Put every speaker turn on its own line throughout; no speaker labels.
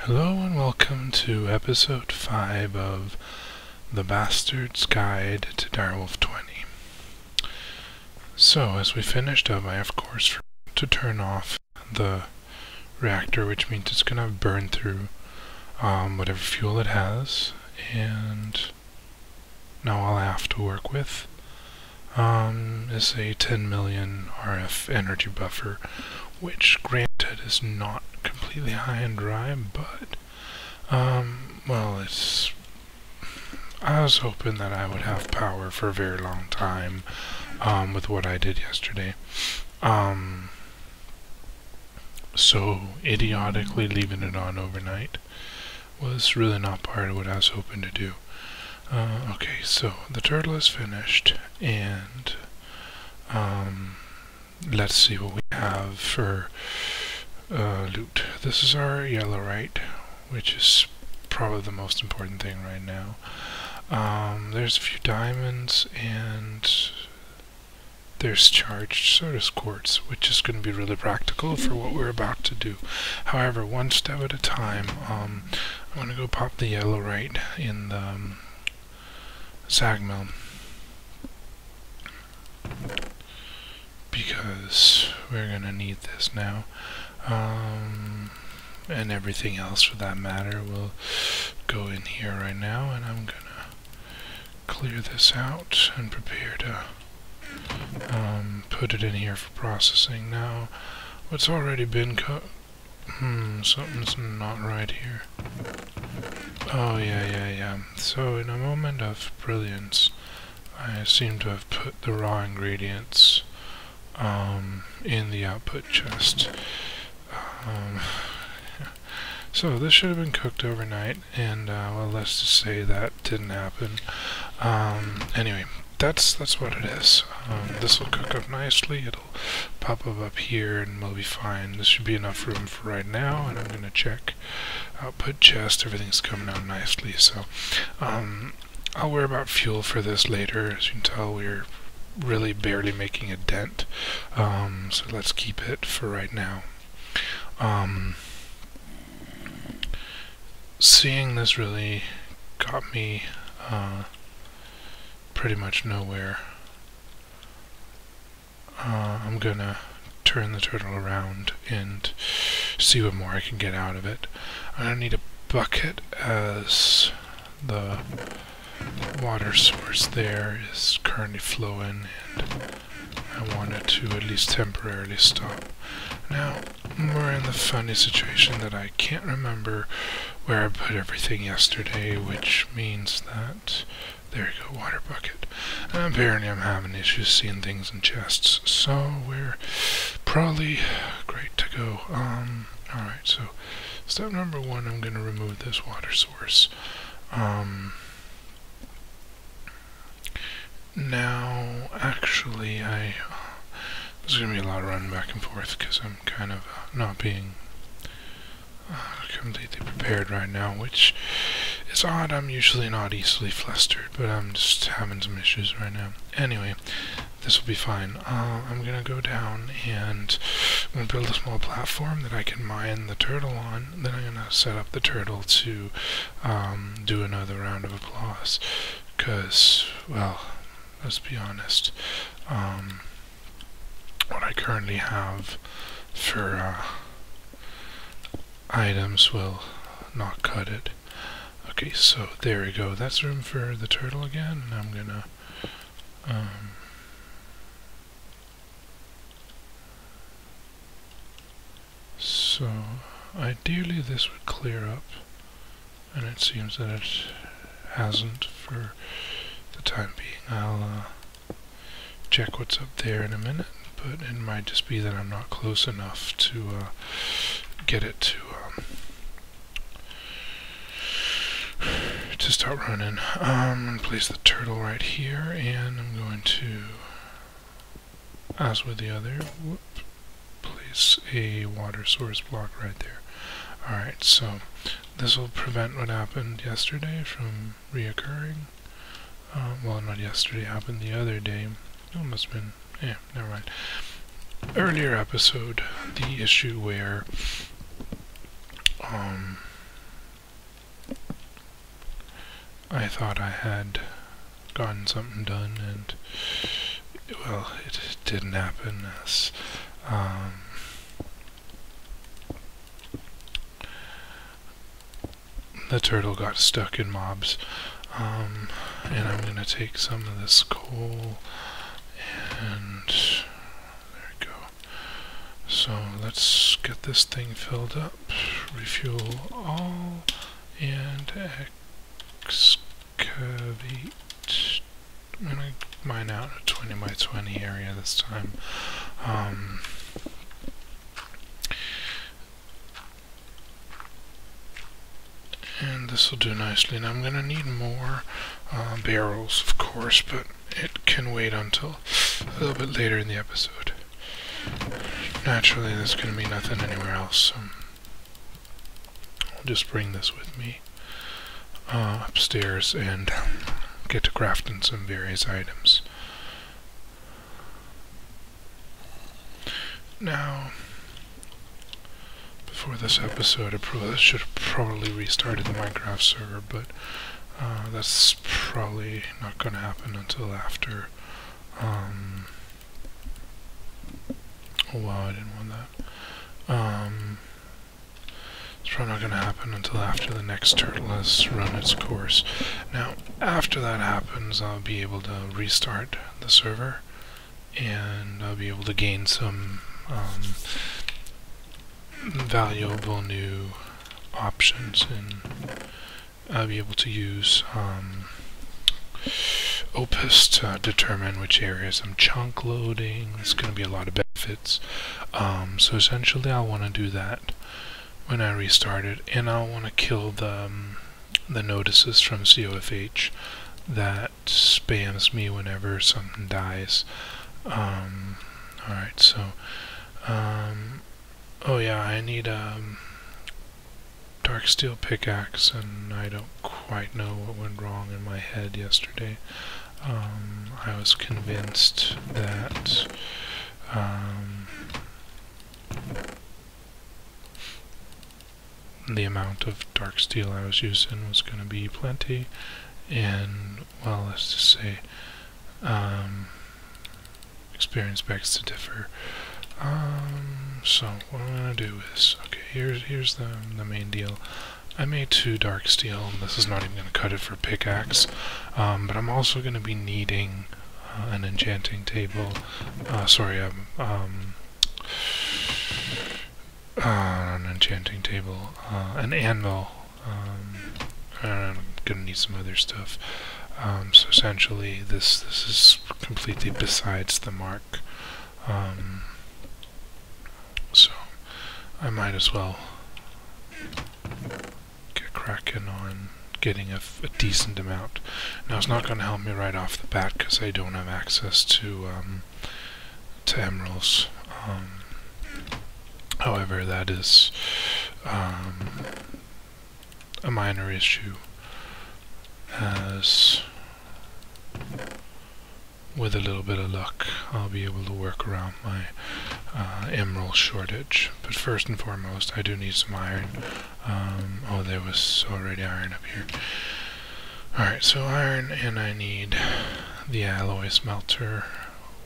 Hello and welcome to episode 5 of The Bastard's Guide to Direwolf20. So, as we finished up, I of course forgot to turn off the reactor, which means it's going to burn through whatever fuel it has, and now all I have to work with is a 10 million RF energy buffer, which granted is not completely high and dry, but well, I was hoping that I would have power for a very long time with what I did yesterday. So idiotically leaving it on overnight was really not part of what I was hoping to do. Okay, so the turtle is finished, and let's see what we have for loot. This is our yellowite, which is probably the most important thing right now. There's a few diamonds, and there's charged soda quartz, which is going to be really practical for what we're about to do. However, one step at a time. I'm going to go pop the yellowite in the sag mill, because we're going to need this now. And everything else for that matter will go in here right now, and I'm gonna clear this out and prepare to put it in here for processing. Now, what's already been cut? Something's not right here. Oh yeah. So in a moment of brilliance, I seem to have put the raw ingredients in the output chest. So this should have been cooked overnight, and well, let's just say that didn't happen. Anyway, that's what it is. This will cook up nicely. It'll pop up here, and we'll be fine. This should be enough room for right now, and I'm gonna check output chest. Everything's coming out nicely. So I'll worry about fuel for this later. As you can tell, we're really barely making a dent. So let's keep it for right now. Seeing this really got me pretty much nowhere. I'm gonna turn the turtle around and see what more I can get out of it. I'm gonna need a bucket, as the water source there is currently flowing, and I want it to at least temporarily stop. Now, we're in the funny situation that I can't remember where I put everything yesterday, which means that, there you go, water bucket. And apparently I'm having issues seeing things in chests, so we're probably great to go. Alright, so step number 1, I'm going to remove this water source. Now, actually, there's going to be a lot of running back and forth because I'm kind of not being completely prepared right now, which is odd. I'm usually not easily flustered, but I'm just having some issues right now. Anyway, this will be fine. I'm going to go down, and I'm going to build a small platform that I can mine the turtle on. Then I'm going to set up the turtle to do another round of applause, because, well, let's be honest, what I currently have for items will not cut it. Okay, so there we go. That's room for the turtle again, and I'm gonna so ideally this would clear up, and it seems that it hasn't for the time being. I'll check what's up there in a minute, but it might just be that I'm not close enough to get it to start running. I'm going to place the turtle right here, and I'm going to, as with the other, place a water source block right there. Alright, so this will prevent what happened yesterday from reoccurring. Well, not yesterday, happened the other day. It must have been, yeah, never mind. Earlier episode, the issue where I thought I had gotten something done, and well, it didn't happen as the turtle got stuck in mobs. And I'm gonna take some of this coal, and there we go. So let's get this thing filled up, refuel all, and excavate. I'm gonna mine out a 20 by 20 area this time. And this will do nicely. Now I'm going to need more barrels, of course, but it can wait until a little bit later in the episode. Naturally, there's going to be nothing anywhere else, so I'll just bring this with me upstairs and get to crafting some various items. Now, before this episode, I should have probably restarted the Minecraft server, but that's probably not going to happen until after. Oh wow, I didn't want that. It's probably not going to happen until after the next turtle has run its course. Now, after that happens, I'll be able to restart the server, and I'll be able to gain some valuable new options, and I'll be able to use Opus to determine which areas I'm chunk loading. There's going to be a lot of benefits. So essentially I'll want to do that when I restart it, and I'll want to kill the notices from COFH that spams me whenever something dies. Alright, so oh yeah, I need dark steel pickaxe, and I don't quite know what went wrong in my head yesterday. I was convinced that the amount of dark steel I was using was going to be plenty, and well, let's just say experience begs to differ. So what I'm gonna do is, okay, here's the main deal. I made 2 dark steel, and this is not even gonna cut it for pickaxe. But I'm also gonna be needing an enchanting table. An enchanting table, an anvil. I'm gonna need some other stuff. So essentially, this is completely besides the mark. So I might as well get cracking on getting a decent amount. Now it's not going to help me right off the bat because I don't have access to emeralds. However, that is a minor issue, as with a little bit of luck I'll be able to work around my emerald shortage. But first and foremost, I do need some iron. Oh, there was already iron up here. Alright, so iron, and I need the alloy smelter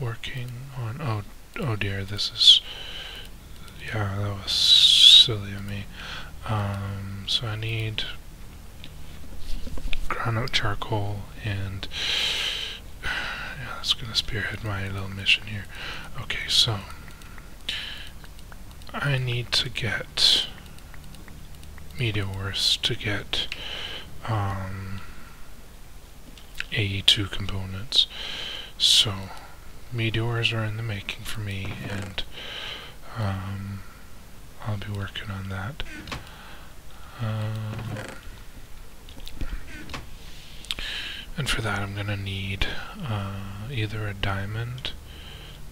working on... Oh dear, this is... Yeah, that was silly of me. So I need ground out charcoal, and yeah, that's gonna spearhead my little mission here. Okay, so I need to get meteors to get AE2 components. So meteors are in the making for me, and I'll be working on that. And for that I'm gonna need either a diamond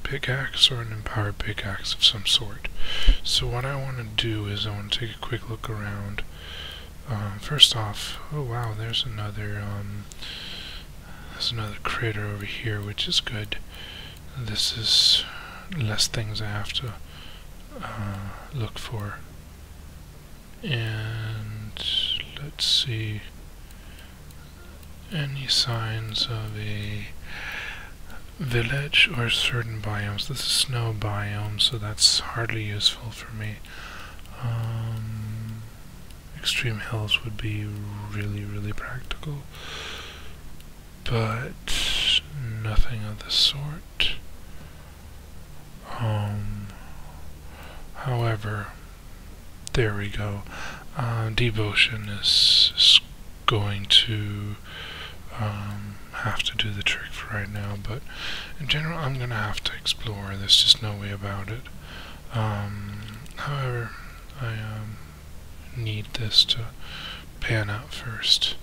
pickaxe or an empowered pickaxe of some sort. So what I want to do is I want to take a quick look around. First off, oh wow, there's another crater over here, which is good. This is less things I have to look for. And let's see. any signs of a village or certain biomes. This is snow biome, so that's hardly useful for me. Extreme hills would be really practical, but nothing of the sort. However, there we go. Devotion is going to have to do the trick for right now, but in general I'm gonna have to explore. There's just no way about it. However, I need this to pan out first.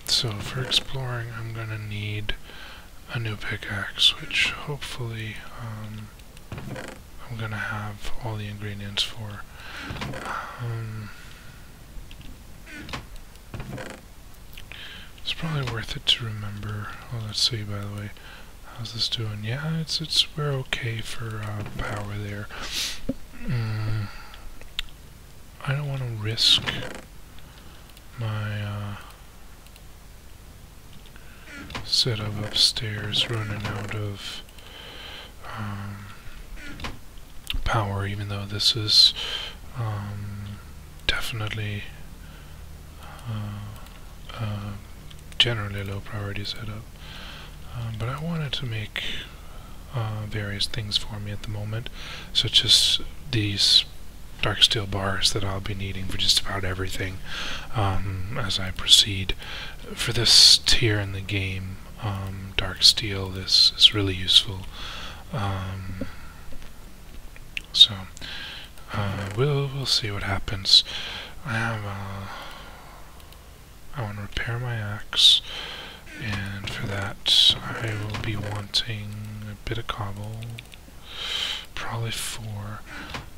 So for exploring I'm gonna need a new pickaxe, which hopefully I'm gonna have all the ingredients for. It's probably worth it to remember. Oh, let's see, by the way. How's this doing? Yeah, we're okay for power there. I don't want to risk my setup upstairs running out of power, even though this is definitely generally low priority setup. But I wanted to make various things for me at the moment, such as these dark steel bars that I'll be needing for just about everything as I proceed. For this tier in the game, dark steel is really useful. So we'll see what happens. I want to repair my axe, and for that I will be wanting a bit of cobble, probably 4.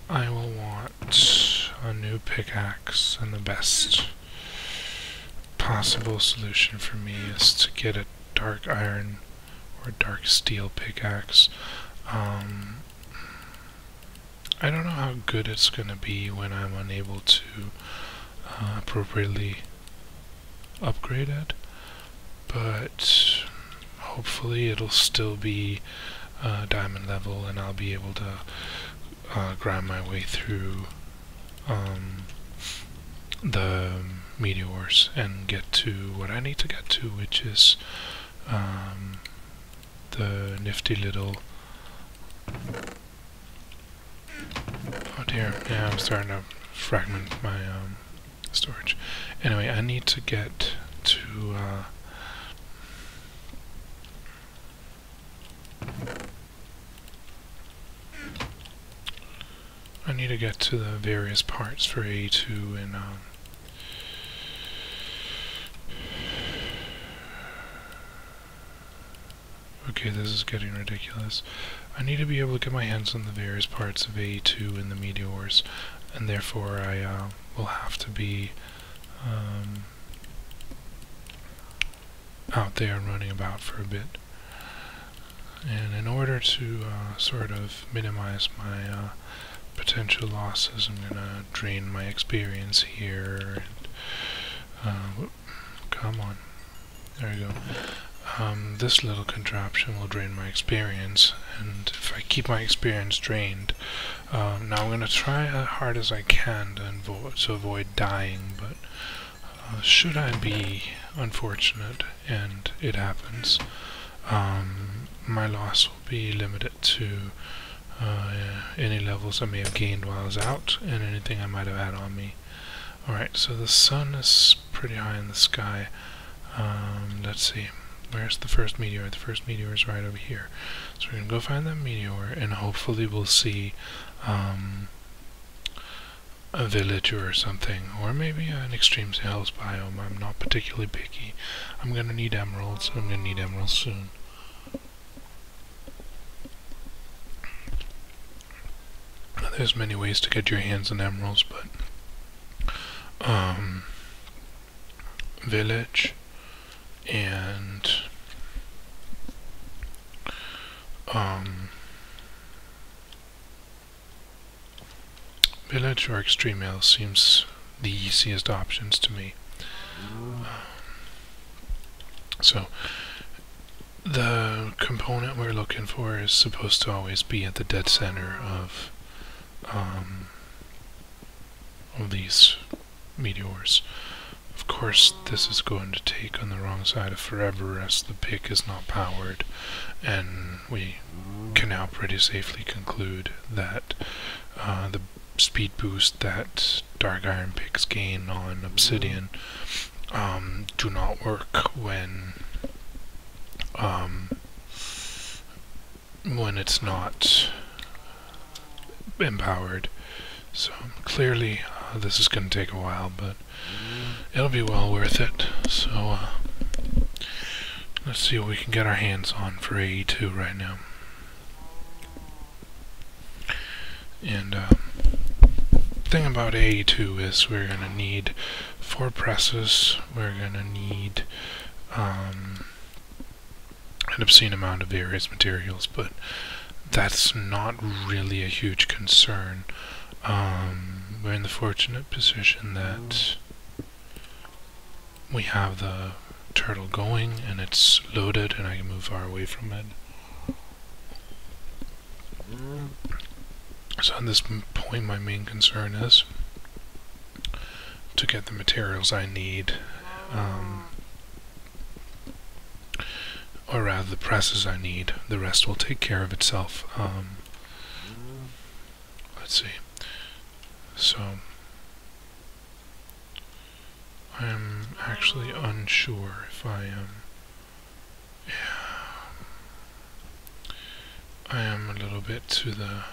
I will want a new pickaxe, and the best possible solution for me is to get a dark iron or dark steel pickaxe. I don't know how good it's going to be when I'm unable to appropriately upgrade it, but hopefully it'll still be diamond level and I'll be able to grind my way through the meteors and get to what I need to get to, which is the nifty little... Oh dear, yeah, I'm starting to fragment my storage. Anyway, I need to get to the various parts for A2 and okay, this is getting ridiculous. I need to be able to get my hands on the various parts of A2 in the meteors, and therefore I will have to be out there and running about for a bit. And in order to sort of minimize my potential losses, I'm going to drain my experience here. And, come on. There we go. This little contraption will drain my experience, and if I keep my experience drained, now I'm going to try as hard as I can to avoid dying, but should I be unfortunate and it happens, my loss will be limited to any levels I may have gained while I was out and anything I might have had on me. Alright, so the sun is pretty high in the sky. Let's see. Where's the first meteor? The first meteor is right over here. So we're going to go find that meteor, and hopefully we'll see a village or something, or maybe an extreme hills biome. I'm not particularly picky. I'm going to need emeralds. I'm going to need emeralds soon. There's many ways to get your hands on emeralds, but village and village or extreme hills seems the easiest options to me. So the component we're looking for is supposed to always be at the dead center of these meteors. Of course, this is going to take on the wrong side of forever as the pick is not powered, and we can now pretty safely conclude that the speed boost that dark iron picks gain on obsidian do not work when it's not empowered. So clearly this is going to take a while, but it'll be well worth it. So let's see what we can get our hands on for AE2 right now. And thing about AE2 is we're going to need 4 presses, we're going to need an obscene amount of various materials, but that's not really a huge concern. We're in the fortunate position that we have the turtle going and it's loaded and I can move far away from it. So at this point my main concern is to get the materials I need, or rather the presses I need. The rest will take care of itself. Let's see. So I'm actually unsure if I am. Yeah, I am a little bit to the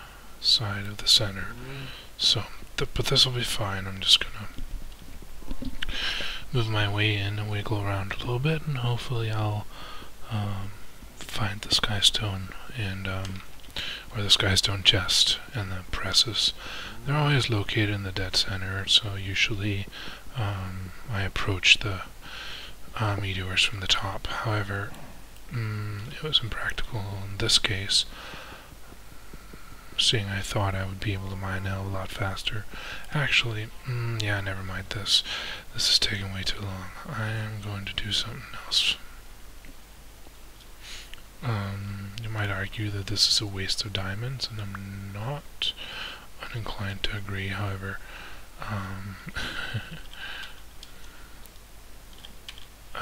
side of the center. So, but this will be fine. I'm just gonna move my way in and wiggle around a little bit, and hopefully I'll find the skystone and or the skystone chest and the presses. They're always located in the dead center, so usually I approach the meteors from the top. However, it was impractical in this case, seeing I thought I would be able to mine it a lot faster. Actually, yeah, never mind this. This is taking way too long. I am going to do something else. You might argue that this is a waste of diamonds, and I'm not uninclined to agree. However, I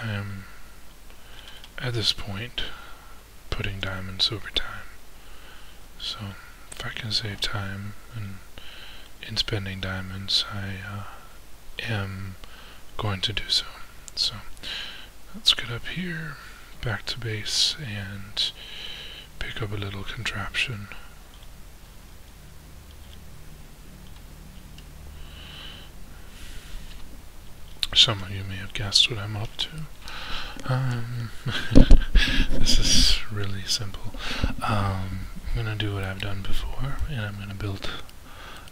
am at this point putting diamonds over time. So if I can save time in spending diamonds, I am going to do so. So let's get up here, back to base, and pick up a little contraption. Some of you may have guessed what I'm up to. This is really simple. I'm gonna do what I've done before, and I'm gonna build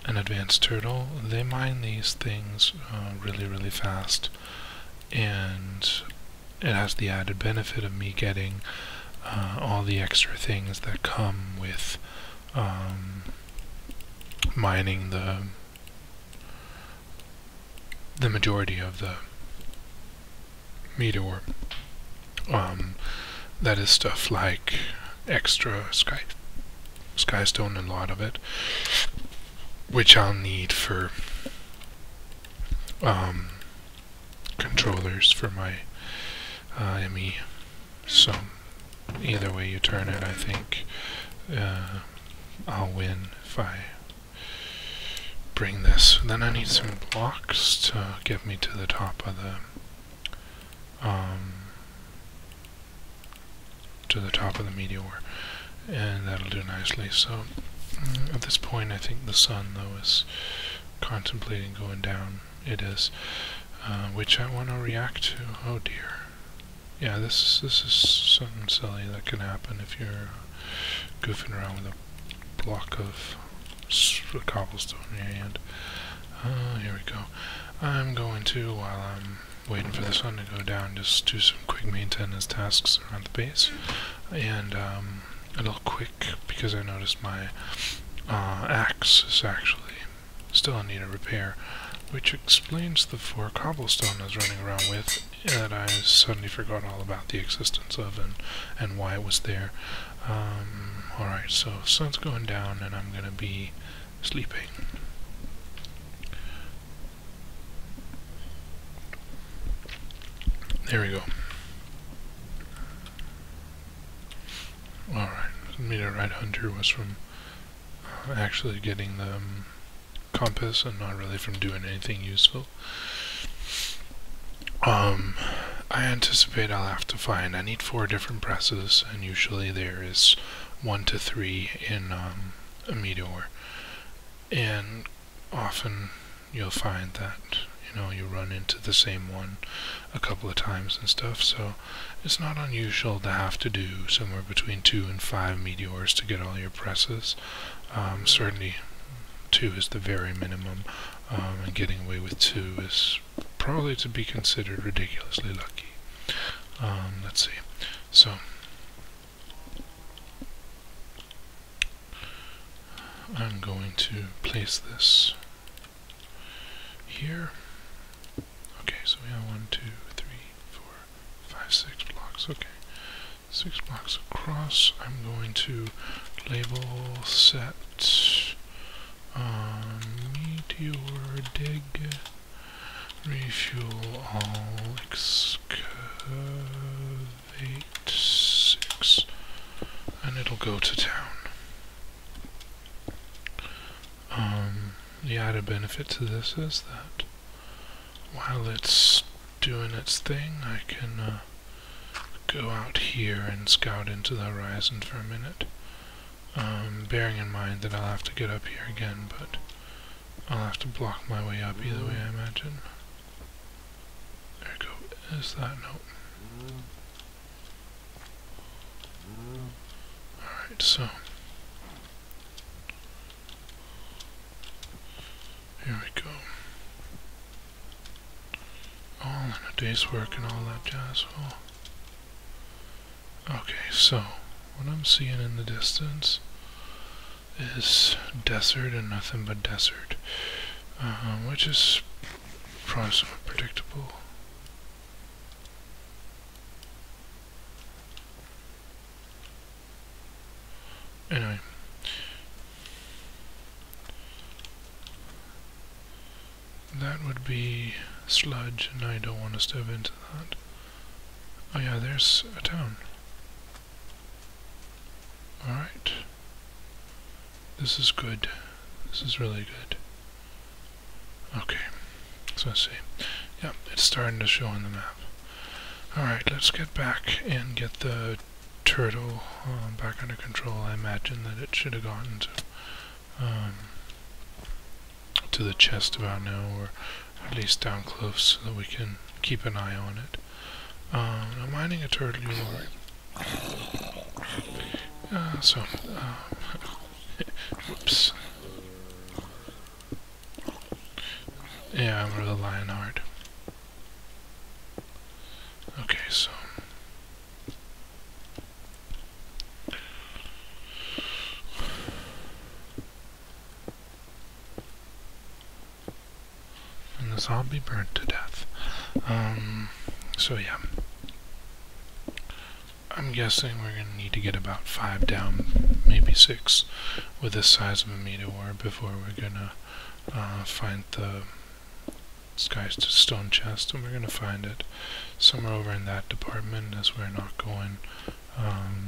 an advanced turtle. They mine these things really fast, and it has the added benefit of me getting all the extra things that come with mining the majority of the Meteor. That is stuff like extra skystone, and a lot of it, which I'll need for controllers for my ME. So either way you turn it, I think I'll win if I bring this. Then I need some blocks to get me to the top of the Meteor, and that'll do nicely. So at this point I think the sun though is contemplating going down. It is, which I want to react to. Oh dear. Yeah, this is something silly that can happen if you're goofing around with a block of cobblestone in your hand. Here we go. I'm going to, while I'm waiting for the sun to go down, just do some quick maintenance tasks around the base. And a little quick, because I noticed my axe is actually still in need of repair, which explains the 4 cobblestone I was running around with that I suddenly forgot all about the existence of and why it was there. Alright, so sun's going down and I'm gonna be sleeping. There we go. Alright, Meteorite Hunter was from actually getting the compass and not really from doing anything useful. I anticipate I'll have to find, I need 4 different presses, and usually there is 1 to 3 in a Meteor. And often you'll find that, you know, you run into the same one a couple of times and stuff, so it's not unusual to have to do somewhere between 2 and 5 Meteors to get all your presses. Certainly 2 is the very minimum, and getting away with 2 is probably to be considered ridiculously lucky. Let's see. So I'm going to place this here. Okay, so we have 1, 2, 3, 4, 5, 6 blocks. Okay, 6 blocks across. I'm going to label set Meteor dig refuel all excavate 6, and it'll go to town. The added benefit to this is that while it's doing its thing, I can go out here and scout into the horizon for a minute. Bearing in mind that I'll have to get up here again, but I'll have to block my way up either way, I imagine. There we go. Is that? No. Alright, so here we go. All in a day's work and all that jazz. Oh. Okay, so what I'm seeing in the distance is desert and nothing but desert, which is probably somewhat predictable. Anyway, that would be sludge, and I don't want to step into that. Oh yeah, there's a town. Alright. This is good. This is really good. Okay. So let's see. Yep, it's starting to show on the map. Alright, let's get back and get the turtle back under control. I imagine that it should have gotten to the chest about now, or at least down close, so that we can keep an eye on it. I'm mining a turtle. Whoops. Yeah, I'm really lying hard. Okay, so and the zombie burnt to death. So yeah, I'm guessing we're going to need to get about 5 down, maybe 6, with this size of a meteor before we're going to find the stone chest, and we're going to find it somewhere over in that department, as we're not going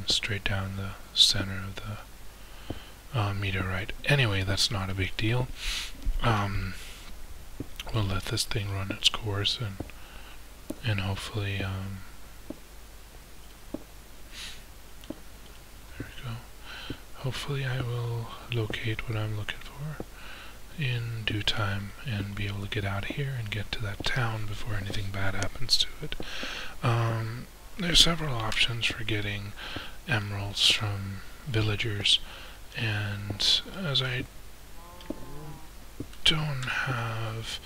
straight down the center of the meteorite. Anyway, that's not a big deal. We'll let this thing run its course, and hopefully hopefully I will locate what I'm looking for in due time and be able to get out of here and get to that town before anything bad happens to it. There's several options for getting emeralds from villagers, and as I don't have,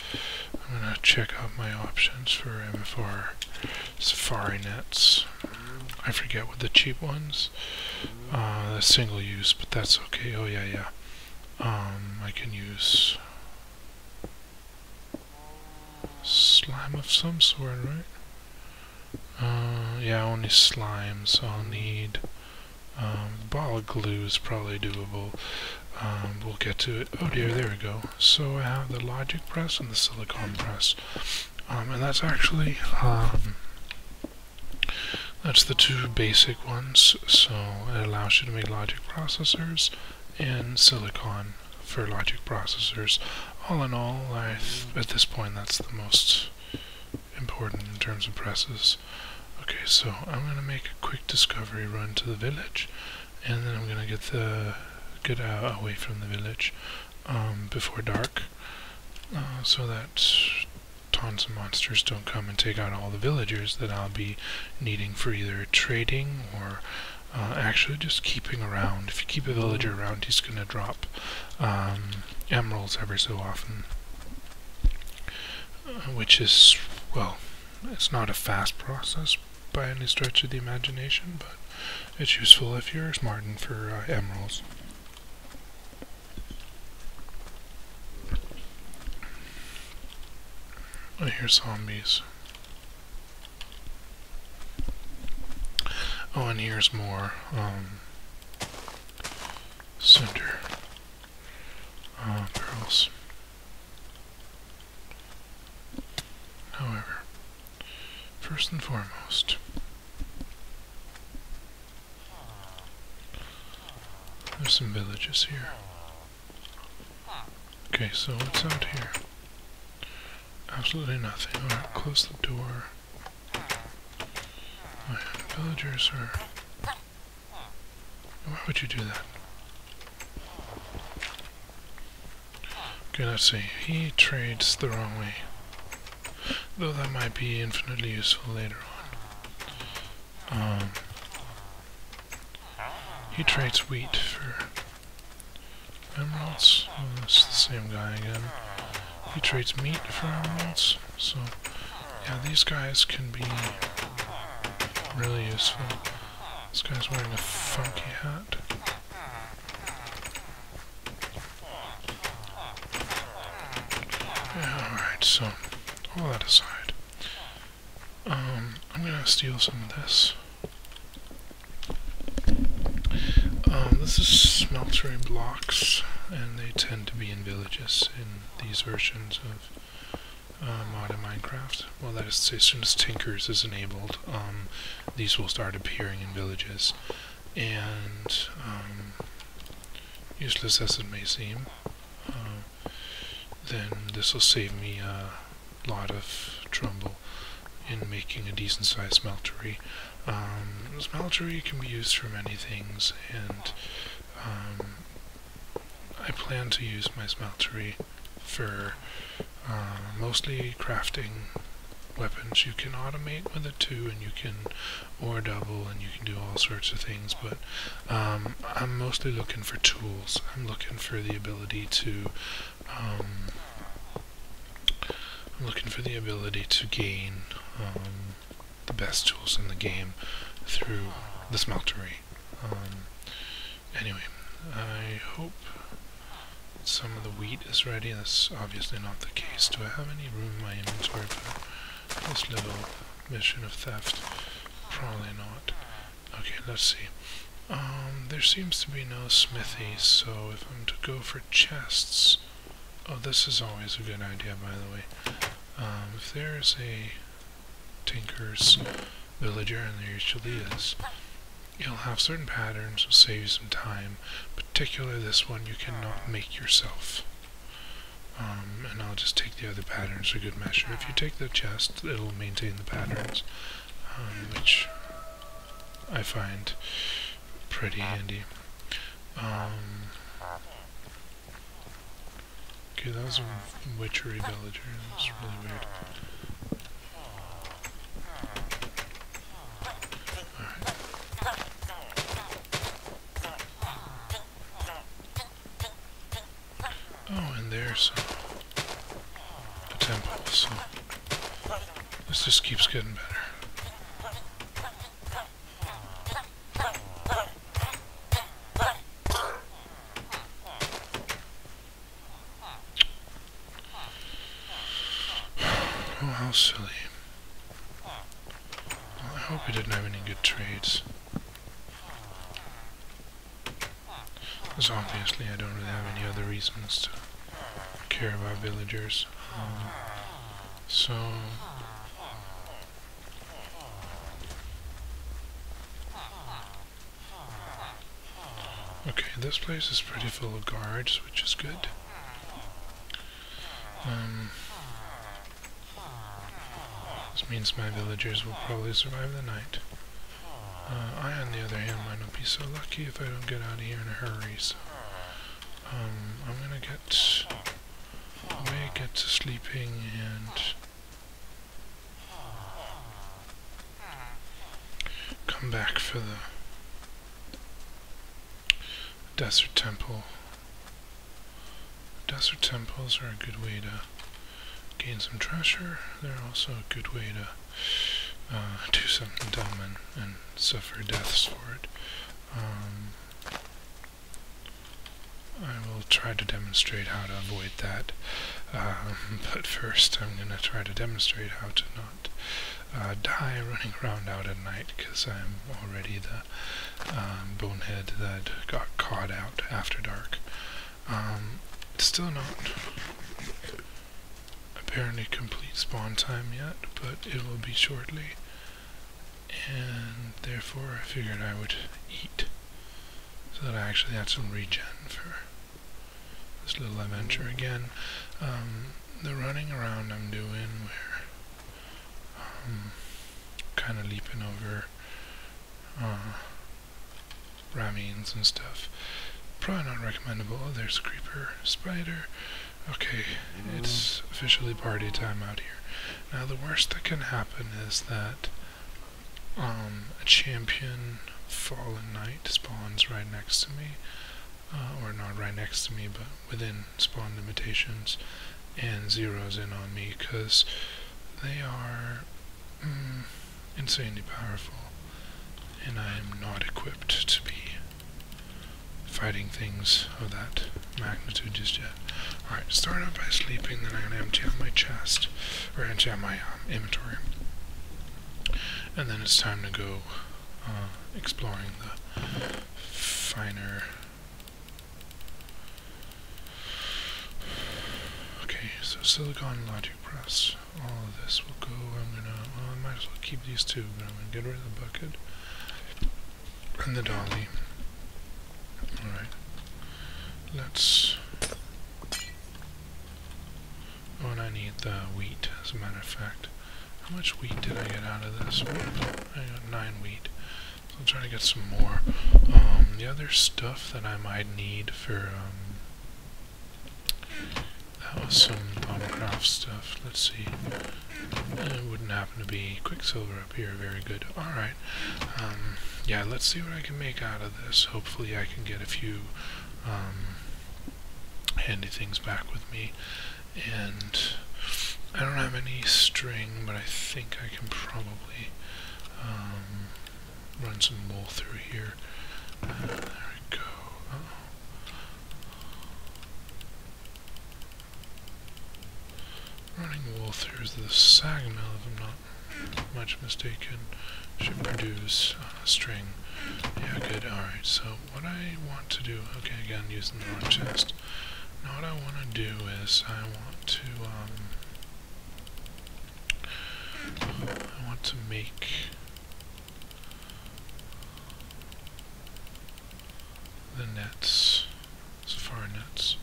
I'm going to check out my options for MFR safari nets. I forget what the cheap ones, the single use, but that's okay. Oh yeah, I can use slime of some sort, right? Yeah, only slime, so I'll need ball of glue is probably doable. We'll get to it. Oh dear, there we go. So I have the logic press and the silicon press. And that's actually, that's the two basic ones. So it allows you to make logic processors and silicon for logic processors. All in all, at this point, that's the most important in terms of presses. Okay, so I'm going to make a quick discovery run to the village, and then I'm going to get away from the village before dark, so that tons of monsters don't come and take out all the villagers that I'll be needing for either trading or actually just keeping around. If you keep a villager around, he's going to drop emeralds every so often, which is, well, it's not a fast process by any stretch of the imagination, but it's useful if you're smarting for emeralds. I hear zombies. Oh, and here's more cinder barrels. However, first and foremost, there's some villages here. Okay, so what's out here? Absolutely nothing. Alright, close the door. Oh, yeah, villagers are... Why would you do that? Okay, let's see. He trades the wrong way. Though that might be infinitely useful later on. He trades wheat for emeralds. Oh, that's the same guy again. He trades meat for emeralds. So, yeah, these guys can be really useful. This guy's wearing a funky hat. Yeah, alright, so, all that aside, I'm gonna steal some of this. This is smeltery blocks, and they tend to be in villages in these versions of modded Minecraft. Well, that is to say, as soon as Tinkers is enabled, these will start appearing in villages. And, useless as it may seem, then this will save me a lot of trouble in making a decent sized smeltery. Smeltery can be used for many things, and I plan to use my smeltery for mostly crafting weapons. You can automate with it too, and you can ore double, and you can do all sorts of things, but I'm mostly looking for tools. I'm looking for the ability to gain the best tools in the game through the smeltery. Anyway, I hope some of the wheat is ready. That's obviously not the case. Do I have any room in my inventory for this little mission of theft? Probably not. Okay, let's see. There seems to be no smithy, so if I'm to go for chests... Oh, this is always a good idea, by the way. If there's a Tinker's villager, and there usually is, you'll have certain patterns, will save you some time. Particularly this one you cannot make yourself. And I'll just take the other patterns for good measure. If you take the chest, it'll maintain the patterns, which I find pretty handy. Okay, that was a witchery villager. That's really weird. Alright. Oh, and there's a temple, so this just keeps getting better. Oh, how silly. Well, I hope we didn't have any good trades. Because obviously I don't really have any other reasons to care about villagers. So... Okay, this place is pretty full of guards, which is good. This means my villagers will probably survive the night. I, on the other hand, might not be so lucky if I don't get out of here in a hurry, so... I'm gonna get away, get to sleeping, and... come back for the desert temple. Desert temples are a good way to gain some treasure. They're also a good way to do something dumb and suffer deaths for it. I will try to demonstrate how to avoid that, but first I'm going to try to demonstrate how to not die running around out at night, because I'm already the bonehead that got caught out after dark. It's still not apparently complete spawn time yet, but it will be shortly, and therefore I figured I would eat, so that I actually had some regen for this little adventure again. The running around I'm doing, where kind of leaping over ravines and stuff, probably not recommendable. Oh, there's a creeper spider. Okay, it's officially party time out here. Now the worst that can happen is that a champion fallen knight spawns right next to me, or not right next to me, but within spawn limitations, and zeroes in on me, because they are insanely powerful, and I am not equipped to be fighting things of that magnitude just yet. Alright, start out by sleeping, then I'm going to empty out my chest, or empty out my inventory, and then it's time to go exploring the finer... Okay, so silicon logic press. All of this will go. I'm gonna... well, I might as well keep these two, but I'm gonna get rid of the bucket and the dolly. Alright. Let's... oh, and I need the wheat, as a matter of fact. How much wheat did I get out of this? I got 9 wheat. So I'll try to get some more. The other stuff that I might need for, that was some bombcraft stuff. Let's see. It wouldn't happen to be Quicksilver up here. Very good. Alright. Yeah, let's see what I can make out of this. Hopefully I can get a few handy things back with me. And I don't have any string, but I think I can probably run some wool through here. There we go. Running wool through the sag mill, if I'm not much mistaken, should produce string. Yeah, good. Alright, so what I want to do, okay, again, using the wrong chest. Now what I want to do is I want to make the nets, safari nets,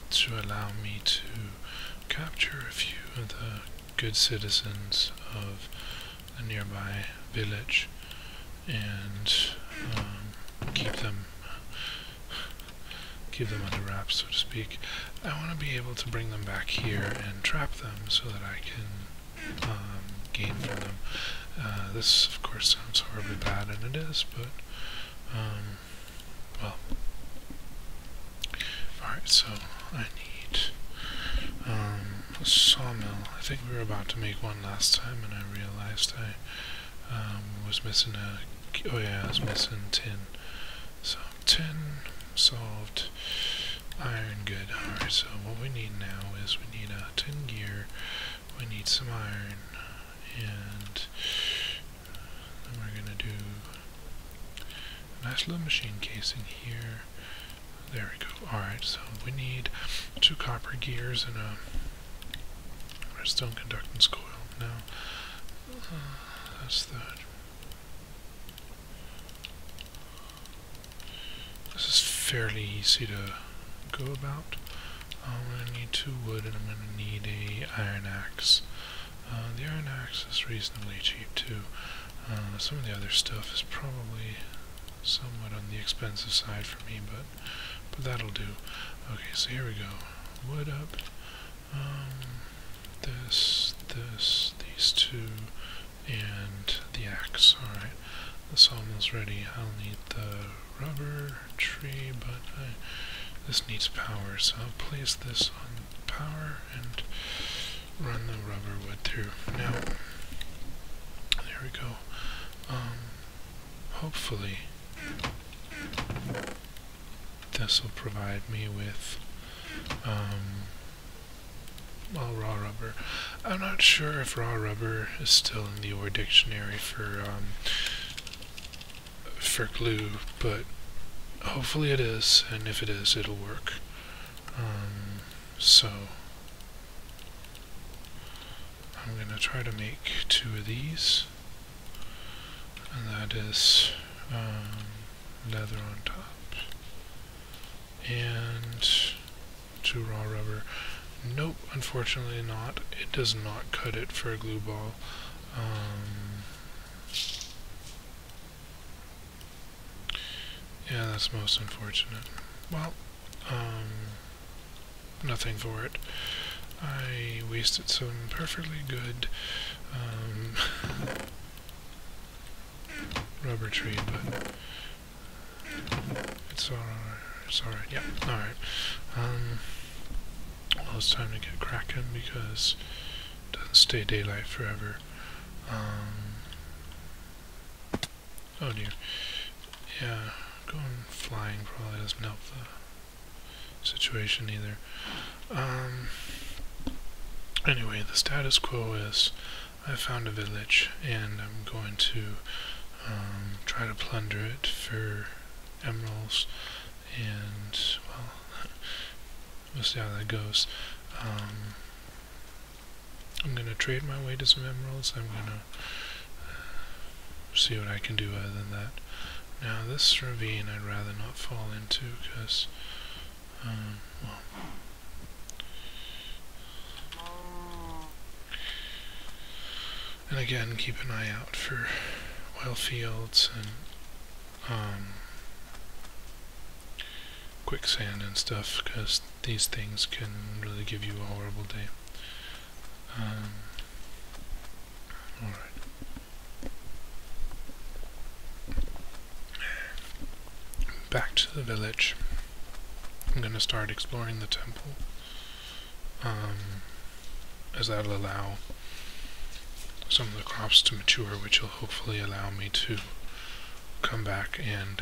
to allow me to capture a few of the good citizens of the nearby village and keep them under wraps, so to speak. I want to be able to bring them back here and trap them so that I can gain from them. This, of course, sounds horribly bad, and it is, but, well. Alright, so I need a sawmill. I think we were about to make one last time, and I realized I was missing oh yeah, I was missing tin. So, tin solved. Iron, good. Alright, so what we need now is we need a tin gear, we need some iron, and then we're going to do a nice little machine casing here. There we go. Alright, so we need 2 copper gears and a redstone conductance coil. Now, that's that. This is fairly easy to go about. I'm going to need 2 wood and I'm going to need a iron axe. The iron axe is reasonably cheap too. Some of the other stuff is probably somewhat on the expensive side for me, but that'll do. Okay, so here we go. Wood up. These 2, and the axe. Alright, this almost ready. I'll need the rubber tree, but this needs power, so I'll place this on power and run the rubber wood through. Now, there we go. Hopefully this will provide me with well, raw rubber. I'm not sure if raw rubber is still in the ore dictionary for glue, but hopefully it is, and if it is, it'll work. So I'm gonna try to make 2 of these, and that is leather on top and 2 raw rubber. Nope, unfortunately not. It does not cut it for a glue ball. Yeah, that's most unfortunate. Well, nothing for it. I wasted some perfectly good rubber tree, but it's alright. It's alright. Yeah, alright. Well, it's time to get cracking because it doesn't stay daylight forever. Oh dear. Yeah, going flying probably doesn't help the situation either. Anyway, the status quo is I found a village and I'm going to try to plunder it for emeralds, and well, we'll see how that goes. I'm going to trade my way to some emeralds. I'm going to see what I can do other than that. Now this ravine I'd rather not fall into because, well, and again, keep an eye out for oil fields and quicksand and stuff, because these things can really give you a horrible day. Alright. Back to the village. I'm going to start exploring the temple, as that'll allow some of the crops to mature, which will hopefully allow me to come back and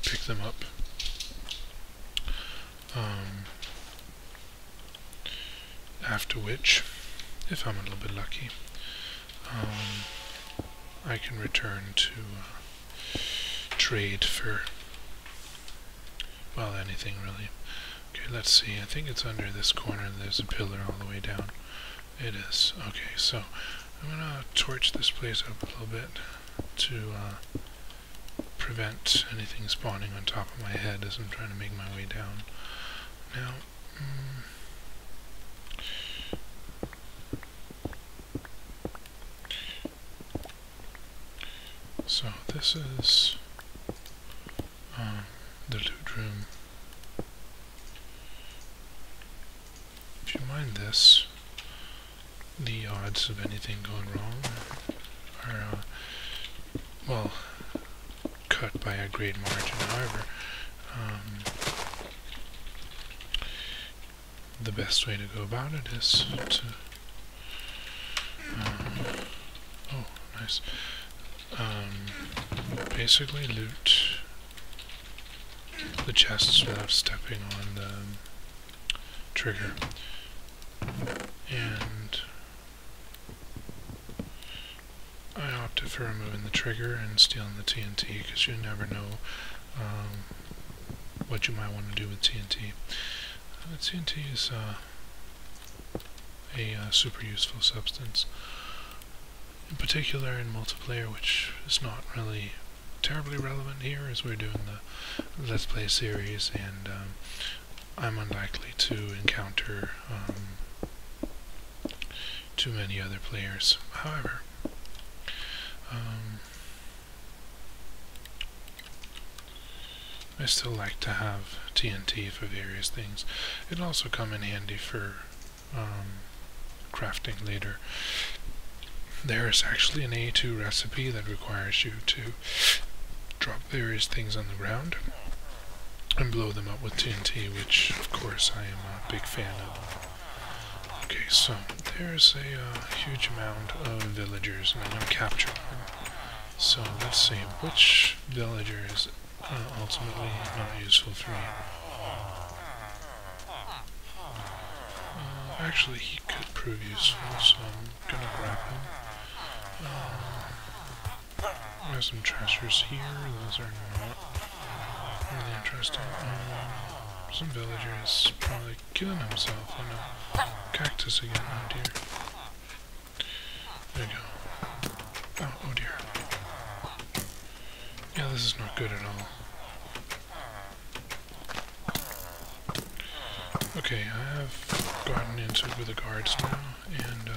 pick them up. After which, if I'm a little bit lucky, I can return to trade for, well, anything really. Okay, let's see. I think it's under this corner. There's a pillar all the way down. It is. Okay, so I'm gonna torch this place up a little bit to prevent anything spawning on top of my head as I'm trying to make my way down. Now, so this is the loot room. If you mind this, the odds of anything going wrong are, well, cut by a great margin. However, the best way to go about it is to, oh, nice, basically loot the chests without stepping on the trigger. And I opted for removing the trigger and stealing the TNT, because you never know what you might want to do with TNT. TNT is a super useful substance, in particular in multiplayer, which is not really terribly relevant here as we're doing the Let's Play series, and I'm unlikely to encounter too many other players. However, I still like to have TNT for various things. It'll also come in handy for crafting later. There is actually an A2 recipe that requires you to drop various things on the ground and blow them up with TNT, which of course I am a big fan of. Okay, so there's a huge amount of villagers, and I'm going to capture them. So let's see, which villager is ultimately not useful for me? Actually, he could prove useful, so I'm going to grab him. There's some treasures here, those are not really interesting. Some villager is probably killing himself on a cactus again. Oh dear. There you go. Oh dear. Yeah, this is not good at all. Okay, I have gotten into it with the guards now, and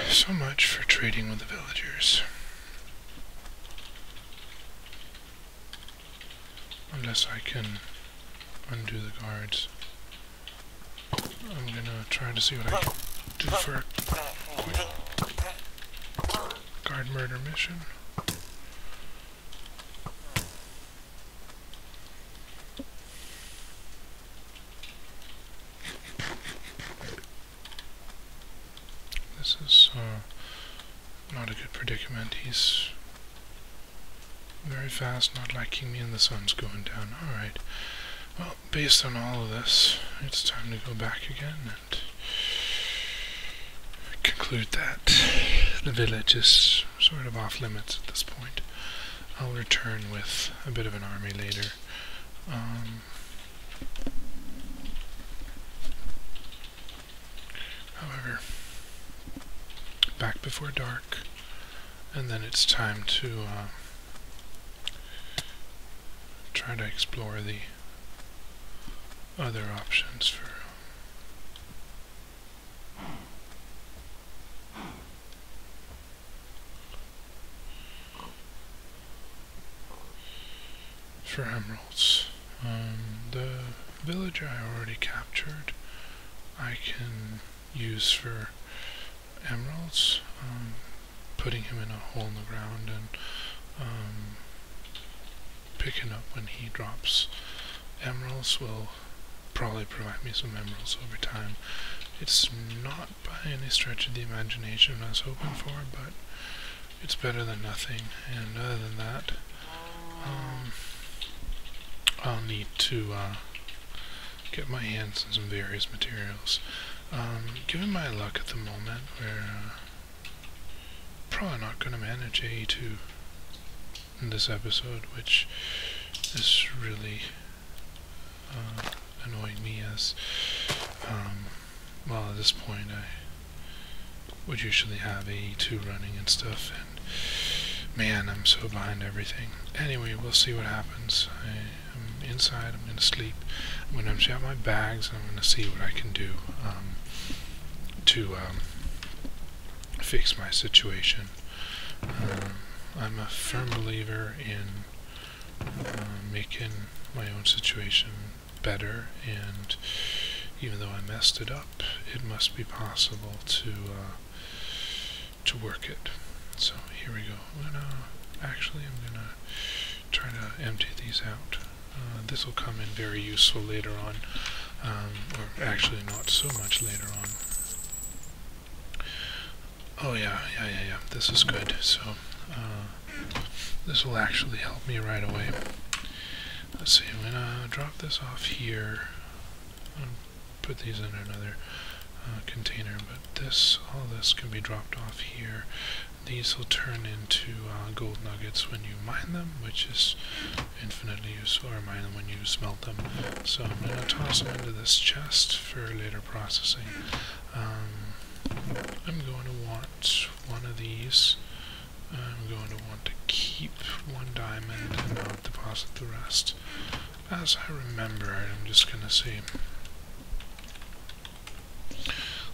so much for trading with the villagers. Unless I can undo the guards. I'm gonna try to see what I can do for a quick guard murder mission. This is not a good predicament. He's very fast, not liking me, and the sun's going down. Alright. Well, based on all of this, it's time to go back again and conclude that the village is sort of off limits at this point. I'll return with a bit of an army later. However, back before dark, and then it's time to try to explore the other options for emeralds. The villager I already captured I can use for emeralds, putting him in a hole in the ground and picking up when he drops emeralds will probably provide me some emeralds over time. It's not by any stretch of the imagination I was hoping for, but it's better than nothing. And other than that, I'll need to get my hands on some various materials. Given my luck at the moment, we're probably not going to manage A2 in this episode, which is really annoying me, as well, at this point I would usually have A2 running and stuff, and man, I'm so behind everything. Anyway, we'll see what happens. I'm inside, I'm going to sleep, I'm going to empty out my bags, and I'm going to see what I can do to fix my situation. I'm a firm believer in making my own situation better, and even though I messed it up, it must be possible to work it. So here we go. I'm gonna try to empty these out. This will come in very useful later on. or actually not so much later on. Oh yeah, this is good. So this will actually help me right away. Let's see, I'm gonna drop this off here. I'll put these in another container, but all this can be dropped off here. These will turn into gold nuggets when you mine them, which is infinitely useful, or mine them when you smelt them. So I'm going to toss them into this chest for later processing. I'm going to want one of these. I'm going to want to keep one diamond and not deposit the rest. As I remember it, I'm just going to say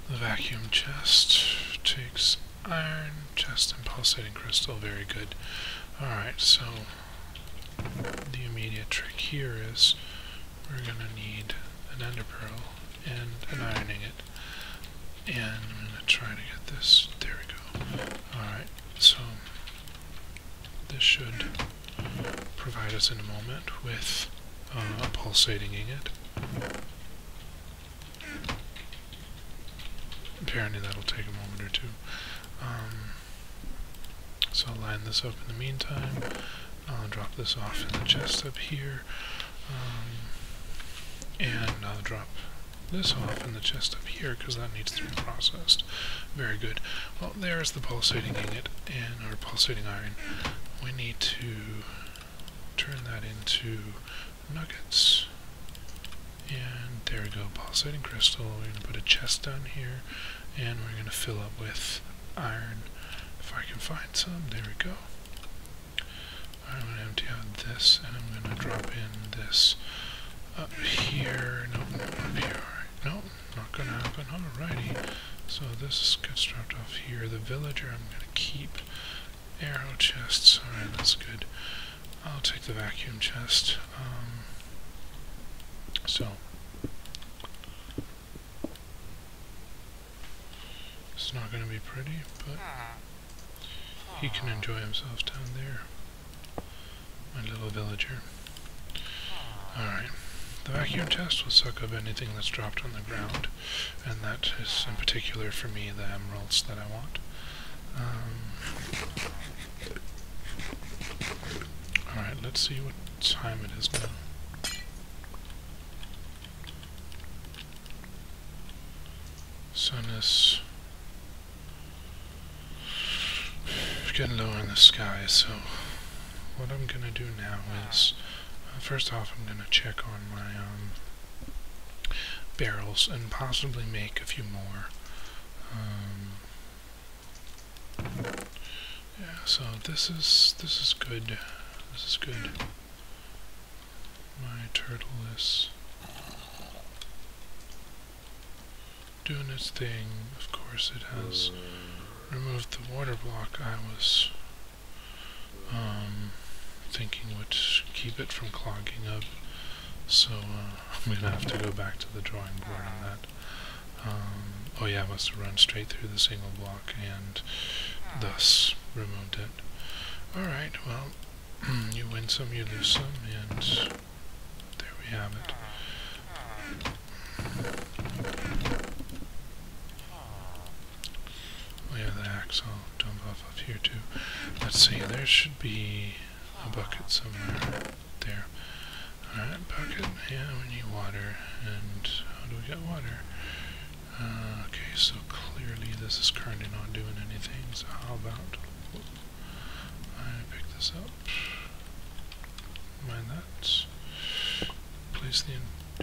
the vacuum chest takes iron, chest, and pulsating crystal. Very good. Alright, so the immediate trick here is we're going to need an ender pearl and an iron ingot. And I'm going to try to get this. There we go. Alright, so this should provide us in a moment with a pulsating ingot. Apparently that'll take a moment or two. So I'll line this up in the meantime. I'll drop this off in the chest up here. And I'll drop this off in the chest up here because that needs to be processed. Very good. Well, there's the pulsating ingot or pulsating iron. We need to turn that into nuggets. And there we go, pulsating crystal. We're going to put a chest down here, and we're going to fill up with iron. If I can find some, there we go. I'm going to empty out this, and I'm going to drop in this up here. Nope, up here. Nope, not going to happen. Alrighty. So this gets dropped off here. The villager I'm going to keep. Arrow chests. Alright, that's good. I'll take the vacuum chest. So it's not going to be pretty, but he can enjoy himself down there. My little villager. Alright. The vacuum chest will suck up anything that's dropped on the ground, and that is in particular for me the emeralds that I want. Alright, let's see what time it is now. Sun is getting lower in the sky, so what I'm going to do now is, first off I'm going to check on my barrels and possibly make a few more. Yeah, so this is good. This is good. My turtle is doing its thing. Of course it has removed the water block I was thinking would keep it from clogging up. So I'm gonna have to go back to the drawing board on that. Oh yeah, I must have run straight through the single block and thus removed it. Alright, well, you win some, you lose some, and there we have it. Oh yeah, the axe I'll dump off up here too. Let's see, there should be a bucket somewhere there. Alright, bucket, yeah, we need water, and how do we get water? Okay, so clearly this is currently not doing anything, so how about I pick this up, mine that, place the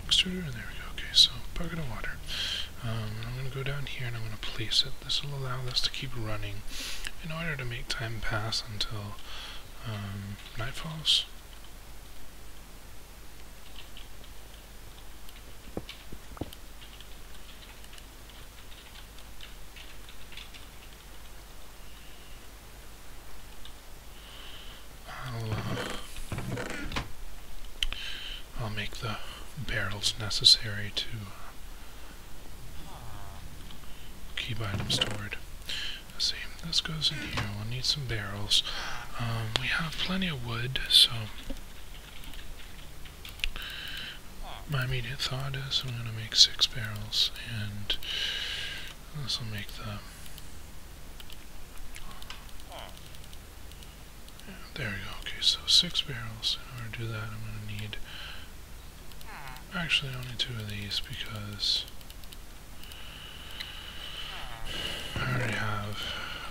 extruder, and there we go. Okay, so bucket of water. I'm going to go down here and I'm going to place it. This will allow this to keep running in order to make time pass until night falls. I'll make the barrels necessary to keep items stored. Let's see, this goes in here. We'll need some barrels. We have plenty of wood, so my immediate thought is I'm going to make 6 barrels, and this will make the... Yeah, there we go. Okay, so 6 barrels. In order to do that, I'm going to need... Actually, only 2 of these, because I already have...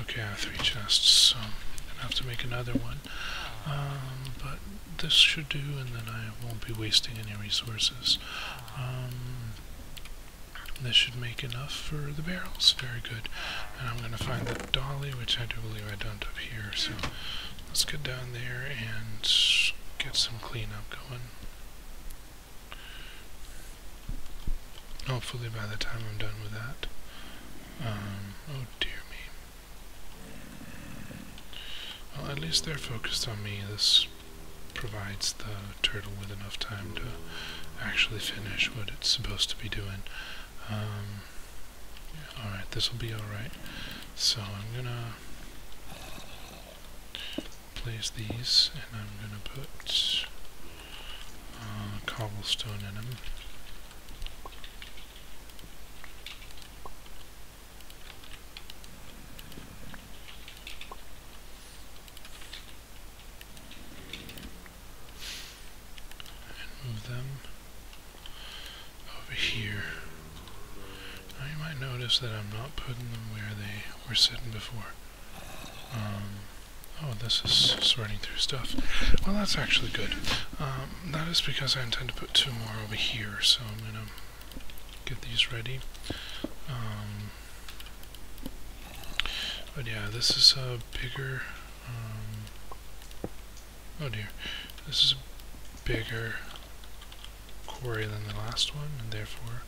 Okay, I have 3 chests, so I'm going to have to make another one. But this should do, and then I won't be wasting any resources. This should make enough for the barrels. Very good. And I'm going to find the dolly, which I do believe I dumped up here. So let's get down there and get some cleanup going. Hopefully by the time I'm done with that. Oh dear me. Well, at least they're focused on me. This provides the turtle with enough time to actually finish what it's supposed to be doing. Yeah, alright, this will be alright. So I'm gonna place these, and I'm gonna put cobblestone in them. Move them over here. Now you might notice that I'm not putting them where they were sitting before. Oh, this is sorting through stuff. Well, that's actually good. That is because I intend to put 2 more over here, so I'm gonna get these ready. But yeah, this is a bigger... oh dear. This is a bigger quarry than the last one, and therefore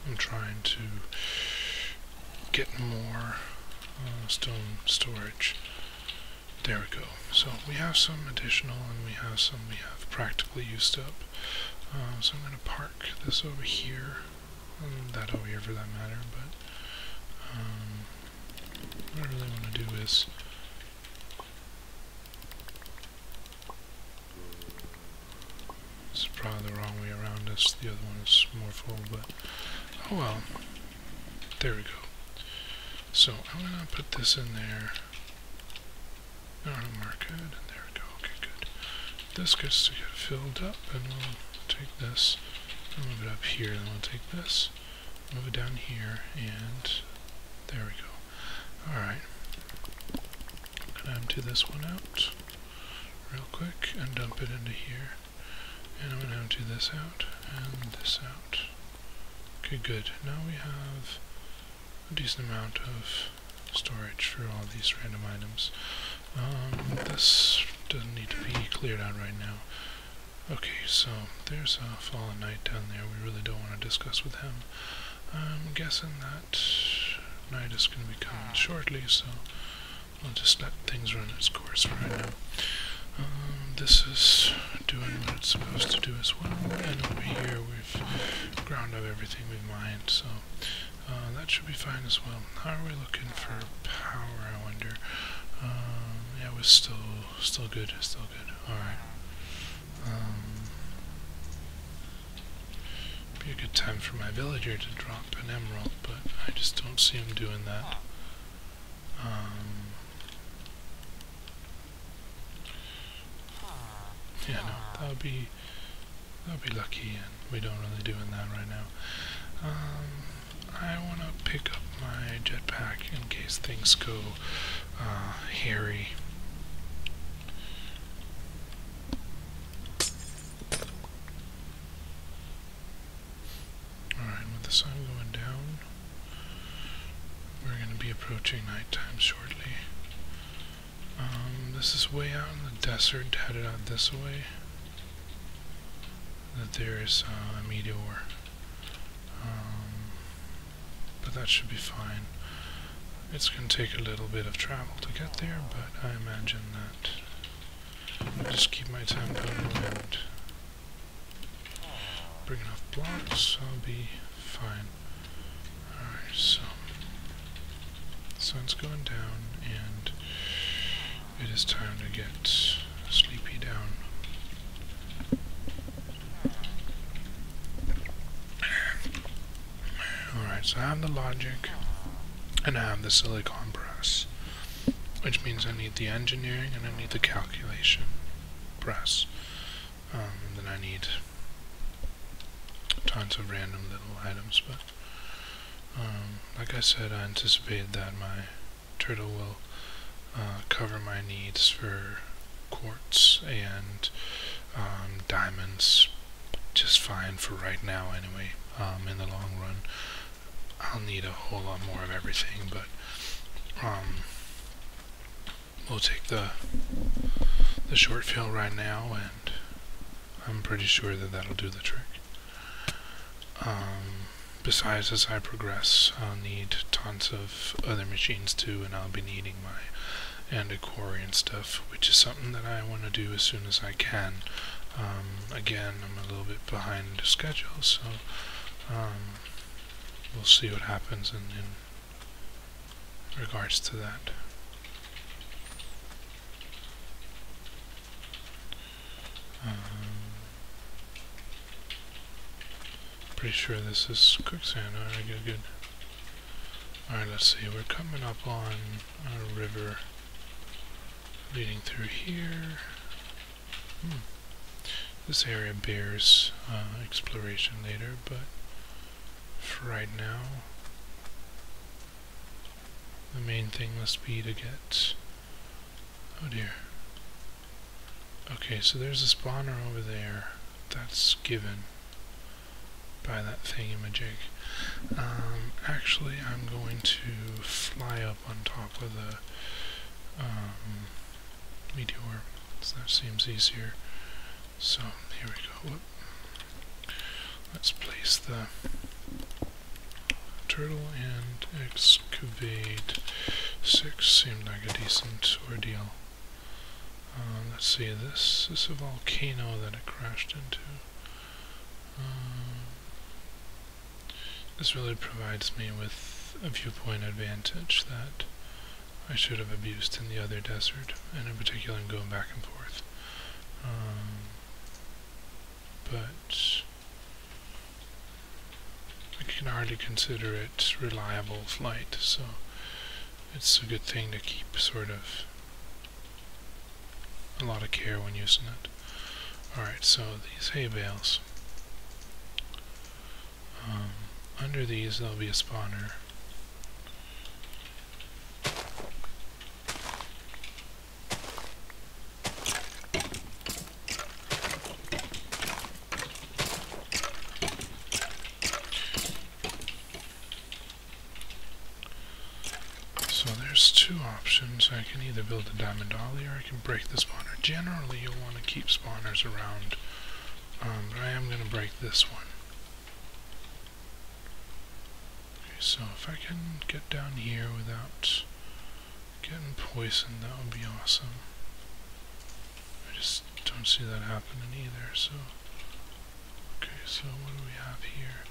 I'm trying to get more stone storage. There we go. So we have some additional, and we have some we have practically used up. So I'm going to park this over here, and that over here for that matter, but what I really want to do is it's probably the wrong way around. This the other one is more full, but oh well. There we go. So I'm gonna put this in there. No, mark it, and there we go. Okay, good. This gets to get filled up, and we'll take this and move it up here, and we'll take this, move it down here, and there we go. Alright. I'm gonna empty this one out real quick and dump it into here. And I'm going to empty this out, and this out. Okay, good. Now we have a decent amount of storage for all these random items. This doesn't need to be cleared out right now. Okay, so there's a fallen knight down there we really don't want to discuss with him. I'm guessing that night is going to be coming shortly, so I'll just let things run its course for right now. This is doing what it's supposed to do as well, and over here we've ground up everything we've mined, so that should be fine as well. How are we looking for power, I wonder? Yeah, we're still good, still good. Alright. Be a good time for my villager to drop an emerald, but I just don't see him doing that. Yeah, no, that would be lucky, and we don't really doing that right now. I want to pick up my jetpack in case things go hairy. Alright, with the sun going down, we're going to be approaching nighttime shortly. This is way out in the desert, headed out this way. That there's a meteor. But that should be fine. It's going to take a little bit of travel to get there, but I imagine that I'll just keep my tempo and bring enough blocks, I'll be fine. Alright, so the sun's going down, and it is time to get sleepy down. Alright, so I have the logic, and I have the silicon press, which means I need the engineering and I need the calculation press. And then I need tons of random little items, but like I said, I anticipated that my turtle will cover my needs for quartz and diamonds just fine for right now anyway. In the long run I'll need a whole lot more of everything, but we'll take the short fill right now, and I'm pretty sure that that'll do the trick. Besides, as I progress, I'll need tons of other machines too, and I'll be needing my quarry and stuff, which is something that I want to do as soon as I can. Again, I'm a little bit behind schedule, so we'll see what happens in regards to that. Pretty sure this is quicksand. Alright, good. Alright, let's see. We're coming up on a river leading through here. This area bears exploration later, but for right now, the main thing must be to get... Oh dear. Okay, so there's a spawner over there that's given by that thingamajig. Actually, I'm going to fly up on top of the Meteor, so that seems easier. So, here we go. Whoop. Let's place the turtle and excavate 6. Seemed like a decent ordeal. Let's see, this is a volcano that it crashed into. This really provides me with a viewpoint advantage that I should have abused in the other desert, and in particular in going back and forth. But I can hardly consider it reliable flight, so it's a good thing to keep sort of a lot of care when using it. Alright, so these hay bales. Under these there'll be a spawner. So there's two options. I can either build a diamond dolly or I can break the spawner. Generally you'll want to keep spawners around, but I am going to break this one. So if I can get down here without getting poisoned, that would be awesome. I just don't see that happening either, so... Okay, so what do we have here?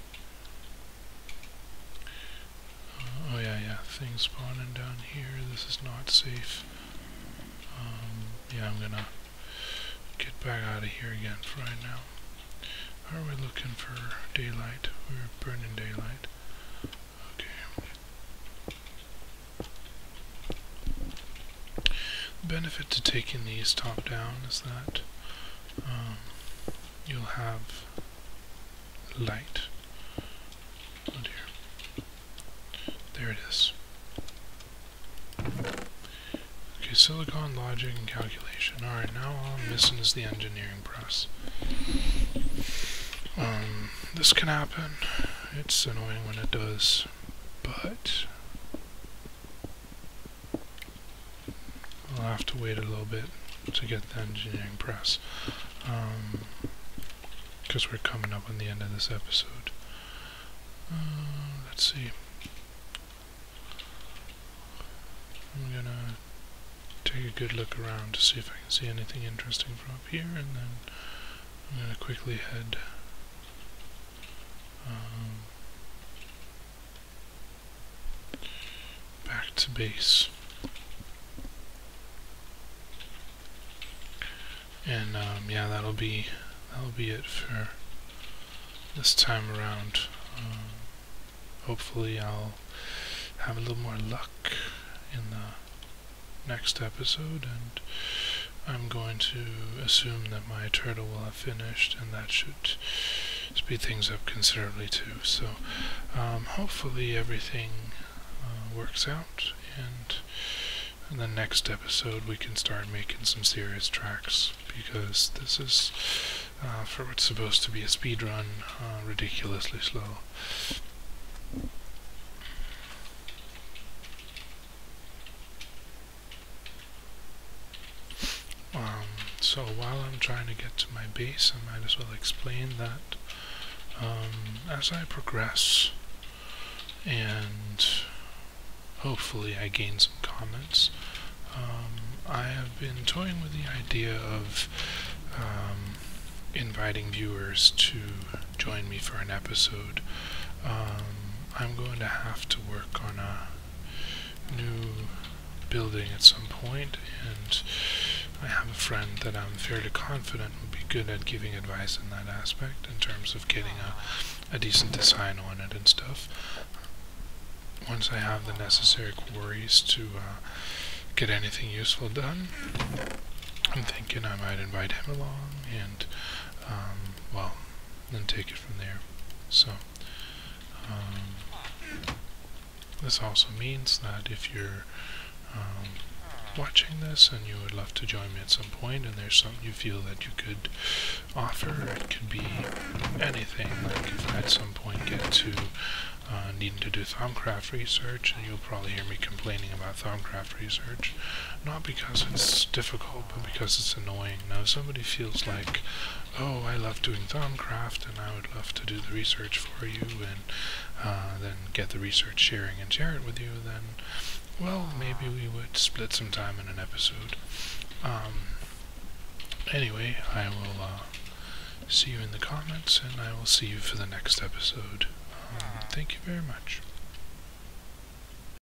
Oh yeah, things spawning down here. This is not safe. Yeah, I'm gonna get back out of here again for right now. How are we looking for daylight? We're burning daylight. The benefit to taking these top down is that you'll have light. Oh dear. There it is. Okay, silicon, logic, and calculation. Alright, now all I'm missing is the engineering press. This can happen. It's annoying when it does, but I'll have to wait a little bit to get the engineering press, because we're coming up on the end of this episode. Let's see. I'm gonna take a good look around to see if I can see anything interesting from up here, and then I'm gonna quickly head back to base. And yeah, that'll be it for this time around. hopefully I'll have a little more luck in the next episode, and I'm going to assume that my turtle will have finished, and that should speed things up considerably too. So hopefully everything works out, and in the next episode we can start making some serious tracks, because this is, for what's supposed to be a speed run, ridiculously slow. So while I'm trying to get to my base, I might as well explain that as I progress and hopefully I gain some comments, I have been toying with the idea of inviting viewers to join me for an episode. I'm going to have to work on a new building at some point, and I have a friend that I'm fairly confident would be good at giving advice in that aspect, in terms of getting a decent design on it and stuff. Once I have the necessary quarries to get anything useful done, I'm thinking I might invite him along, and well, then take it from there. So this also means that if you're watching this and you would love to join me at some point, and there's something you feel that you could offer, it could be anything. Like if I at some point get to needing to do Thaumcraft research, and you'll probably hear me complaining about Thaumcraft research, not because it's difficult, but because it's annoying. Now if somebody feels like, oh, I love doing Thaumcraft and I would love to do the research for you, and then get the research sharing and share it with you, then, well, maybe we would split some time in an episode. Anyway, I will see you in the comments, and I will see you for the next episode. Thank you very much.